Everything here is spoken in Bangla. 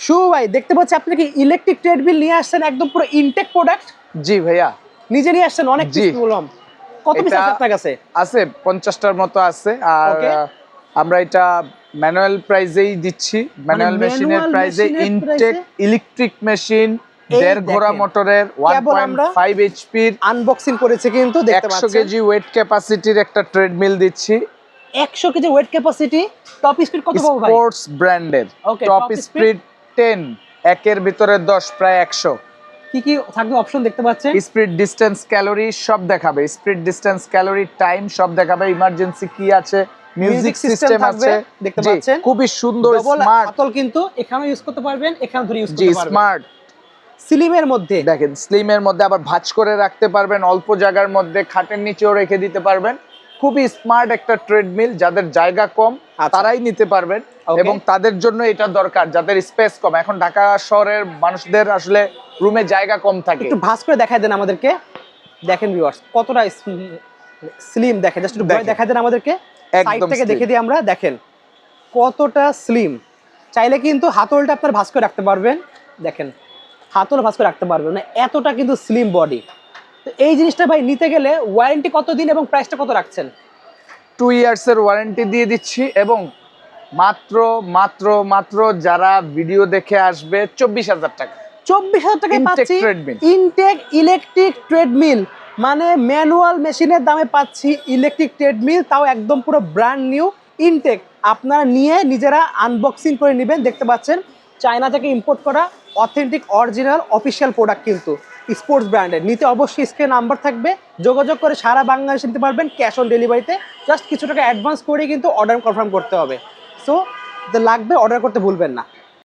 শুভ ভাই দেখতে পাচ্ছি আপনি কি ইলেকট্রিক ট্রেডমিল নিয়ে আসছেন, একদম পুরো ইনটেক প্রোডাক্ট। জি ভাইয়া, নিজে নিয়ে আসছেন, অনেক জি। পিস বললাম। কত পিস আছে আপনার কাছে? আছে 50টার মতো আছে। আর ওকে, আমরা এটা ম্যানুয়াল প্রাইজেই দিচ্ছি, ম্যানুয়াল মেশিনের প্রাইজে। ইনটেক ইলেকট্রিক মেশিন 1.5 ঘোড়া মোটরের 1.5 এইচপির আনবক্সিং করেছে কিন্তু দেখতে 100 পাচ্ছেন। কেজি ওয়েট ক্যাপাসিটির একটা ট্রেডমিল দিচ্ছি। 100 KG wait capacity, top speed কত পাবো ভাই? স্পোর্টস ব্র্যান্ডের ওকে, টপ স্পিড 10, একের ভিতরে 10, প্রায় 100। কি কি থাকবে অপশন দেখতে পাচ্ছেন? স্পিড, ডিসটেন্স, ক্যালোরি সব দেখাবে। স্পিড, ডিসটেন্স, ক্যালোরি, টাইম সব দেখাবে। ইমার্জেন্সি কি আছে, মিউজিক সিস্টেম আছে দেখতে পাচ্ছেন। খুবই সুন্দর, স্মার্ট। হাতল কিন্তু এখানেও ইউজ করতে পারবেন, এখানে ধরে ইউজ জি, করতে পারবেন। স্মার্ট। স্লিমের মধ্যে দেখেন, স্লিমের মধ্যে আবার ভাঁজ করে রাখতে পারবেন, অল্প জায়গার মধ্যে খাটের নিচেও রেখে দিতে পারবেন। খুবই স্মার্ট একটা ট্রেডমিল, যাদের জায়গা কম তারাই নিতে পারবেন। এবং তাদের জন্য এটা দরকার যাদের স্পেস কম। এখন ঢাকা শহরের মানুষদের আসলে রুমে জায়গা কম থাকে। একটু ভাঁজ করে দেখায় দেন আমাদেরকে। দেখেন ভিউয়ার্স কতটা স্লিম, দেখেন জাস্ট একটু দেখায় দেন আমাদেরকে। সাইড থেকে দেখে দিই আমরা, দেখেন কতটা স্লিম। চাইলে কিন্তু হাতলটা আপনার ভাঁজ করে রাখতে পারবেন, দেখেন হাতল ভাঁজ করে রাখতে পারবেন না, এতটা কিন্তু স্লিম বডি। তো এই জিনিসটা ভাই নিতে গেলে ওয়ারেন্টি কতদিন এবং প্রাইসটা কত রাখছেন? 2 ইয়ার্সের ওয়ারেন্টি দিয়ে দিচ্ছি। এবং মাত্র মাত্র মাত্র যারা ভিডিও দেখে আসবে 24,000 টাকা। 24,000 টাকায় পাচ্ছি ট্রেডমিল, ইনটেক ইলেকট্রিক ট্রেডমিল। মানে ম্যানুয়াল মেশিনের দামে পাচ্ছি ইলেকট্রিক ট্রেডমিল, তাও একদম পুরো ব্র্যান্ড নিউ ইনটেক। আপনারা নিয়ে নিজেরা আনবক্সিং করে নেবেন। দেখতে পাচ্ছেন চায়না থেকে ইম্পোর্ট করা অথেন্টিক অরিজিনাল অফিসিয়াল প্রোডাক্ট, কিন্তু স্পোর্টস ব্র্যান্ডের। নিতে অবশ্যই স্ক্রিনে নাম্বার থাকবে, যোগাযোগ করে সারা বাংলাদেশে নিতে পারবেন ক্যাশ অন ডেলিভারিতে। জাস্ট কিছু টাকা অ্যাডভান্স করে কিন্তু অর্ডার কনফার্ম করতে হবে। সো লাগবে, অর্ডার করতে ভুলবেন না।